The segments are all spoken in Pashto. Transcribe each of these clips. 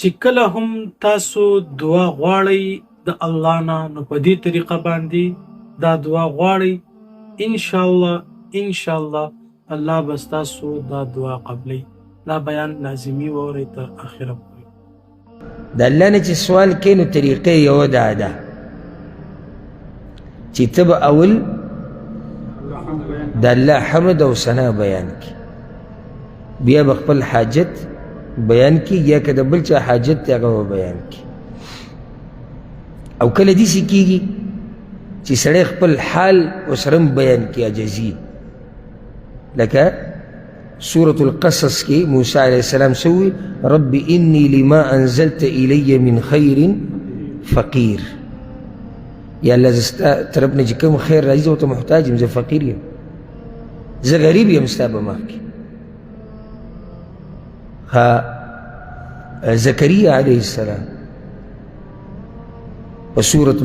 چې کله هم تاسو دعا غواړئ د الله نه، نو په دې طریقه باندې دا دعا غواړئ، انشاءالله الله به ستاسو دا دعا قبلوي. دا بیان لازمي واورئ تر اخره پورې. د الله نه چې سوال کوې نو طریقه یوه دا ده چې ته به اول د الله حمد او ثنا بیان کړي، بیا به خپل حاجت بیان کړي، یا که د بل چا حاجت دی هغه به بیان کړي. او کله داسې کېږي چې سړی خپل حال ورسره هم بیان کړي عجزي، لکه سورة القصص کې موسی علیه السلام سوي رب انی لما انزلت الی من خیر فقیر، یا الله زه ستا طرف نه چې کوم خیر راځي زه ورته محتاج یم، زه فقیر یم، زه غریب یم ستا په مخ کې. زکریا علیه السلام په سورة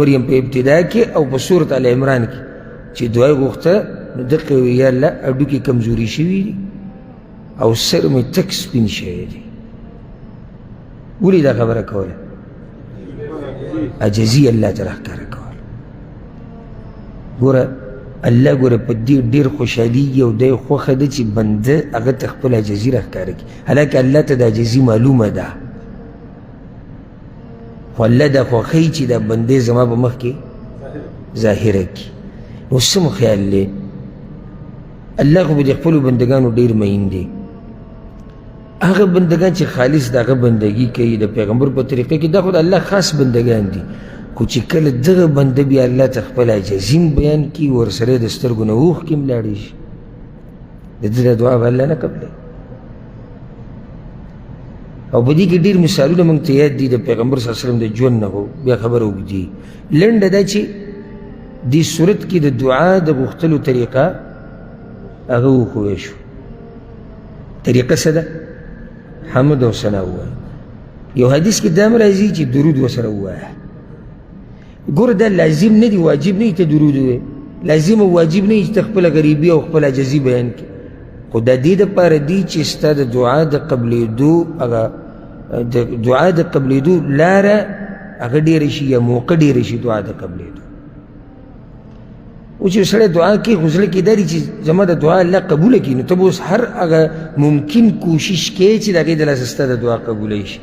مریم په ابتدا کې او په سورة آل عمران کې چې دعا یې غوښته نو دقه وی یا الله هډوکي کمزوري شوي دي او سر مې تک سپین شوی دی. ولې دا خبره کوله؟ عجزي الله ته راښکاره کوله. ګوره الله ګوره په دې ډېر خوشحالېږي او دی خوښه ده چې بنده هغه ته خپل عجزي راښکاره کړي. حالانکه الله ته د عجزي معلومه ده، خو الله دا خوښوي چې دا بندې زما په مخ کې ظاهره کړي. نو څه مو خیال دی؟ الله خو به د خپلو بندګانو ډېر مین دی. هغه بندګان چې خالص د هغه بندګي کوي د پیغمبر په طریقه کې، دا خو د الله خاص بندګان دي. خو چې کله دغه بنده بیا الله ته خپل عجزي بیان کړي، ورسره د سترګو نه اوښکې هم لاړې شي، د ده دا دعا به الله نه قبلوي. او په دې کې ډېر مثالونه موږ ته یاد دي د پیغمبر صلی الله علیه وسلم د ژوند نه. خو بیا خبره اوږدي، لنډه دا چې دې صورت کې د دعا د غوښتلو طریقه هغه وښوی شو. طریقه څه ده؟ حمد او ثنا ووایه. یو حدیث کې دا هم راځي چې درود ورسره ووایه. ګوره دا لازم نه دي، واجب نه دي ته درود ووایې، لازم او واجب نه دي چې ته خپله غریبي او خپل عجزي بیان کړې، خو د دې دپاره دي چې ستا د دعا د قبلېدو هغه د دعا د قبلېدو لاره هغه ډېره شي یا موقع ډېره شي دعا د قبلېدو. او چې سړی دعا کوي خو زړه کې دا دي چې زما د دعا الله قبوله کړي، نو ته به اوس هر هغه ممکن کوشش کوې چې د هغې د لاسه ستا د دعا قبوله شي.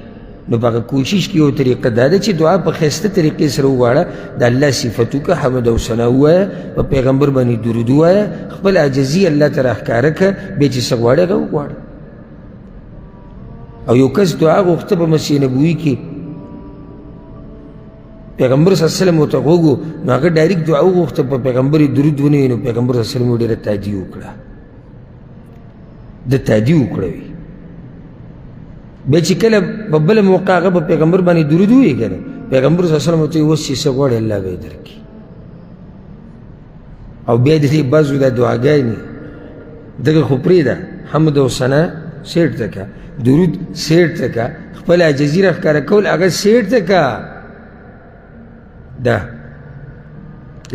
نو په هغه کوشش کې یو طریقه دا ده چې دعا په ښایسته طریقې سره وغواړه، د الله صفت وکړه، حمد او ثنا ووایه، په پیغمبر باندې درود ووایه، خپل عجزي الله ته راښکاره کړه، بیا چې څه غواړې هغه وغواړه. او یو کس دعا غوښته په مسیح نبوي کې، پیغمبر صلی الله علیه وسلم ورته غوږ و، نو هغه ډایرکټ دعا وغوښته، په پیغمبر یې درود ونه وي، نو پیغمبر صلی الله علیه وسلم ډېره تادي وکړه، د تادي وکړه وي. بیا چې کله په بله موقع هغه په پیغمبر باندې درود ووایي که نه، پیغمبر صلی الله علیه وسلم ورته وایي اوس چې څه غواړې الله به یې درکړي. او بیا د دې بعضو دا دعاګانې دغه خو پرېږده، حمد او ثنا سیټ ته که، درود سیټ ته که، خپل عجزي راښکاره کول هغه سیټ ته که. دا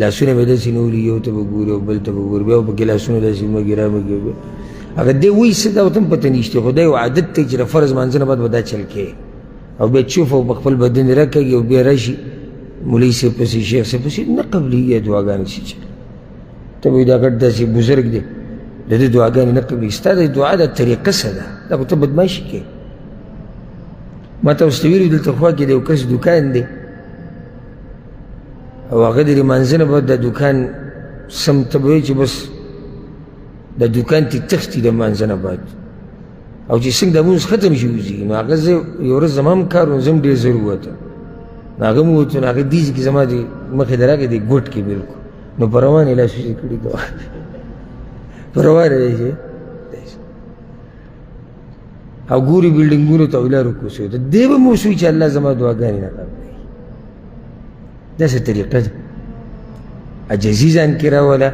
لاسونه به داسې نه ولي، یو ته به ګوري او بل ته به ګوري، بیا به پکې لاسونه داسې مګي رامګي، هغه دی وایي څه دا ورته هم پته نشته، خو دا یو عادت دی چې د فرض لمانځه نه بعد به دا چل کوې، او بیا چوف او په خپل بدن یې راکږي او بیا راشي مولوي صاحب پسې شیخ صاحب پسې نه قبلېږي دعاګانې چې چل. ته به وایي دا ګډ داسې بزرګ دی د دې دعاګانې نه قبلېږي. ستا د دعا د طریقه څه ده؟ دا خو ته بدماشي کوې. ما ته اوس ته ویلي دلته خوا کې د یو کس دوکان دی، او هغه د لمانځه نه بعد د دوکان سم ته به وایي چې بس د دوکان ته تښتي د لمانځه نه بعد، او چې څنګه د لمونځ ختم شي وځي. نو هغه زه یو ورځ زما هم کار و، زه هم ډېر زر ووتم، نو هغه م ووتو، نو هغه دیزې کې زما د مخې د راکې د ګوټ کې بلکل، نو په روان یې لاسونه کړي دعا په روان یې دی او ګوري بلډینګونو ته ویلا رکوع شوی ده، دی به مو وسوي چې الله زما دعاګانې نه قبلوي. داسې طریقه ده عجزي ځان کې راوله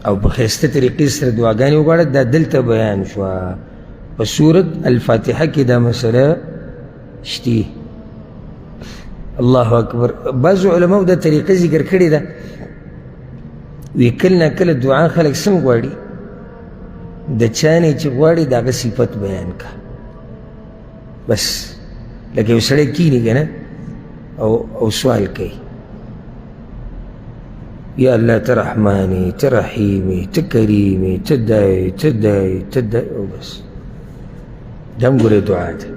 او په ښایسته طریقې سره دعاګانې وغواړه. دا دلته بیان شوه په سورت الفاتحه کې دا مسله شتي. الله اکبر. بعضو علماو دا طریقه ذکر کړې ده، وی کله نه کله دعا خلک څنګه غواړي، د چا نه چې غواړي د هغه صفت بیان کا. بس لکه یو سړی کینی که نه او سوال کوي یا الله ته رحمانې ته رحیمې ته کریمې ته دای ته دای ته دای او بس دا هم ګورې دعا ده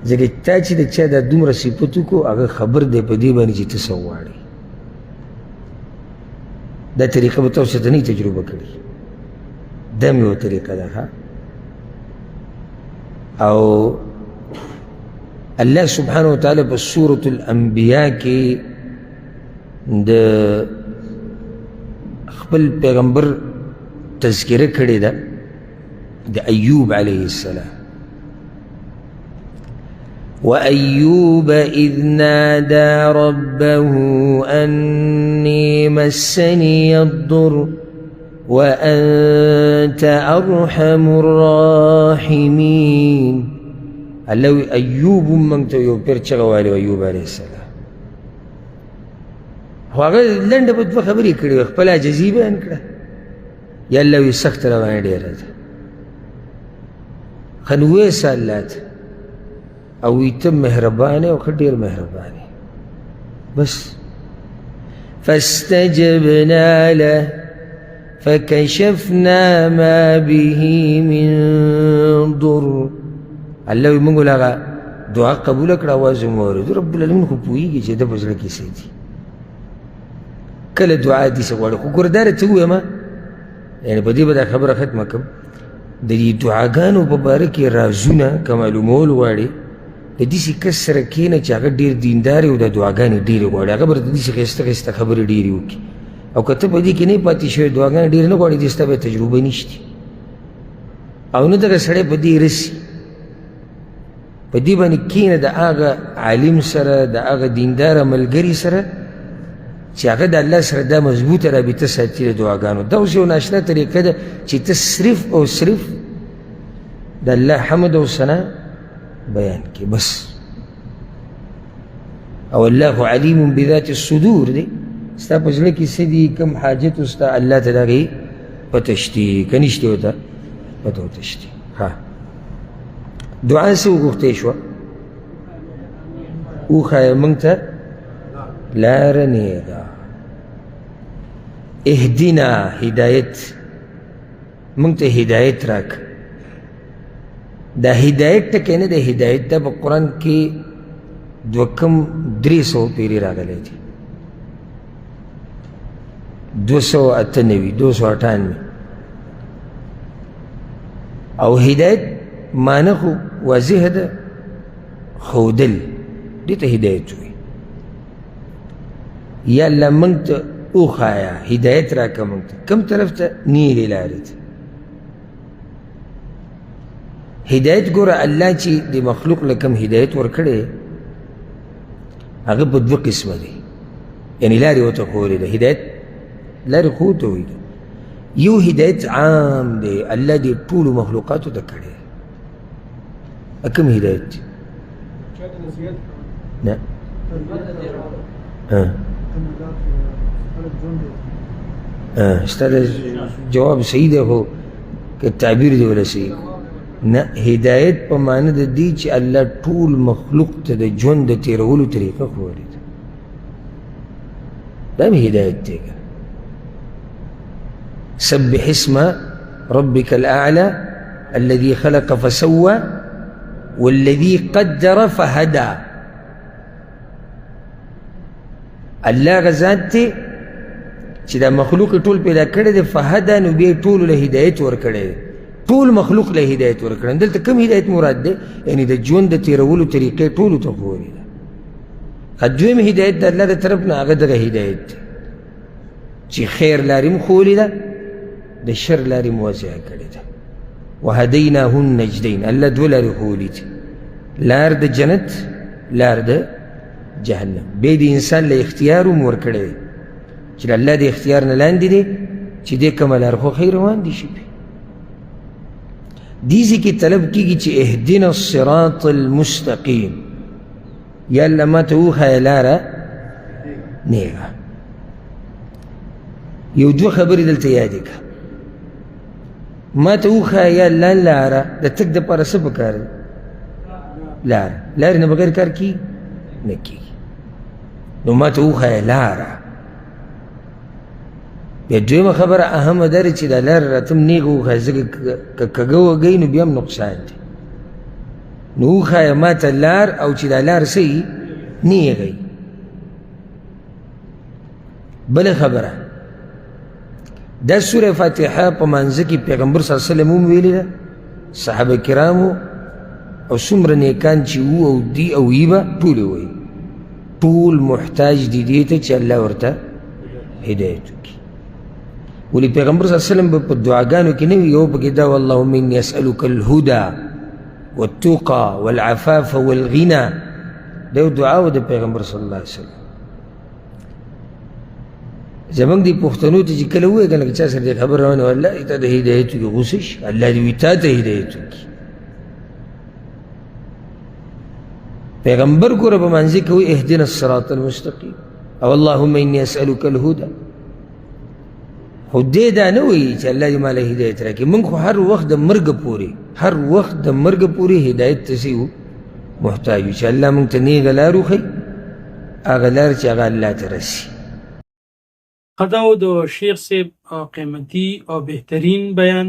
ځکه تا چې د چا دا دومره صفت وکړو هغه خبر دی په دې باندې چې ته څه غواړې دا طریقه به تاسو ته نه تجربه کړي دا مې یوه طریقه ده ښه او الله سبحانه وتعالی په سورة الانبیاء کې د خپل پیغمبر تذکره کړې ده د ایوب علیه السلام وأيوب إذ نادى ربه أني مسني الضر وأنت أرحم الراحمين الله أيوب من تو یو پیر چغوالی ایوب علیه السلام خو هغه لنډه په دوه خبرې کړې خپل عاجزي بیان کړه یا الله وي سخت روانه ډېره ده ښه نو ویسه الله ته او وی ته مهربانه او ښه ډېر مهربانه بس فاستجبنا له فكشفنا ما به من ضر الله وي موږ له هغه دعا قبوله کړه اواز یې واورېد رب العالمین خو پوهېږي چې ده په زړه کې څه دي کله دعا داسې غواړي خو ګوره دا راته ووایم یعنې په دې به دا خبره ختمه کړم د دې دعاګانو په باره کې رازونه که معلومول غواړي د داسې کس سره کښېنه چې هغه ډېر دیندار او د دعاګانې ډېرې غواړي هغه به درته داسې ښایسته ښایسته خبرې ډېرې وکړي او که ته په دې کې نه پاتې شوی دعاګانې ډېرې نه غواړي دې ستا به تجربه نشته او نه دغه سړی په دې رسي په دې باندې کښېنه د هغه عالم سره د هغه دینداره ملګري سره چې هغه د الله سره دا مضبوطه رابطه ساتي د دعاګانو دا اوس یو ناشنا طریقه ده چې ته صرف او صرف د الله حمد او ثنا بیان کې بس او الله علیم بذات الصدور دی ستا په زړه کې څه دي کوم حاجت ستا الله ته د هغې پته شتي که نشتې ورته پته ورته شتي ها دعا څه وغوښتې شوه وښایه موږ ته لاره نیغه اهدنا هدایت موږ ته هدایت راکړه دا هدایت ټکی نه دی هدایت دا په قرآن کې دوه کم 300 پیرې راغلی دي 298 298 او هدایت معنی خو واضح ده ښودل دې ته هدایت وایي یا الله موږ ته وښایه هدایت راکړه موږ ته کوم طرف ته نیغې لارې ته هدایت ګوره الله چې د مخلوق له کوم هدایت ورکړی هغه په دوه قسمه دی یعنې لارې ورته ښودلې ده هدایت لارې ښود ته وایي یو هدایت عام دی الله دې ټولو مخلوقاتو ته کړی کوم هدایت دی نه ستا د جواب صحیح دی خو که تعبیر دی ولا صحیح نه هدایت په معنی د دې چې الله ټول مخلوق ته د ژوند د تېرولو طریقه ښودلې ده دا مې هدایت دی سبح اسم ربك الأعلى الذي خلق فسوى والذي قدر فهدى الله غزاد ته چې دا مخلوق ټول پیدا کړی دی فهدا نو بیا ټولو له هدایت ورکړی دی ټول مخلوق له هدایت ورکړی دلته کوم هدایت مراد دی یعنې د ژوند د تېرولو طریقې ټولو ته ښودلې ده دویم هدایت د الله د طرف نه هغه دغه هدایت دی چې خیر لارې م ښولې ده د شر لارې م واضحه کړې ده وهدیناه النجدین الله دوه لارې ښولې دي لار د جنت لار د جهنم بیا د انسان له اختیار هم ورکړی دی چې د الله د اختیار نه لاندې دی چې دې کومه لار خو خیر روان دي شي دیزی کی طلب کیږي چې اهدنا الصراط المستقیم یا الله ما ته وښایه لاره نیغه یو دوه خبرې دلته یادې کړه ما ته وښایه یا الله لاره د تګ دپاره څه پکار دی لار نه بغیر کار کی نه کیږي. نو ما ته وښیه لاره. بیا دویمه خبره اهمه ده چې دا لاره راته نیغه وښیه، ځکه که کږه وږی نو بیا هم نقصان دی. نو وښیه ما ته لار، او چې دا لار څه وي نیغه وي. بله خبره، دا سوره فاتحه په مانځه کې پیغمبر صلی الله علیه وسلم هم ویلې ده، صحابه کرامو او څومره نیکان چې وو او دي او وي به ټول یې وایي. ټول محتاج دي دې ته چې الله ورته هدایت وکړي. ولې پیغمبر صلی الله علیه وسلم به په دعاګانو کې نه وي، یو پکې دا اللهم اني اسألک الهدى والتقى والعفاف والغنى. دا یو دعا و د پیغمبر صلی الله علیه وسلم. زمونږ دې پښتنو ته چې کله ووایي که نه، که چا سره دې خبر روانه والله تا ته هدایت وکړي، غوسه شي. الله دې وي تا ته هدایت وکړي. پیغمبر ګوره په مانځه کې وایي اهدنا الصراط المستقیم او اللهم اني اسألک الهدى. خو دې دا نه وایي چې الله دې ماله هدایت راکړي. موږ خو هر وخت د مرګه پورې، هر وخت د مرګه پورې هدایت ته څه یو محتاج یو، چې الله موږ ته نیغه لار وښیي، هغه لار چې هغه الله ته رسي. خداو د شیخ صاحب قیمتي او بهترین بیان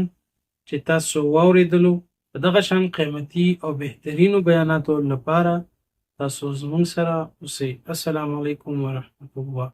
چې تاسو واوریدلو. په دغه شان قیمتي او بهترینو بیاناتو لپاره تاسو زموږ سره اوسئ. السلام علیکم ورحمت الله.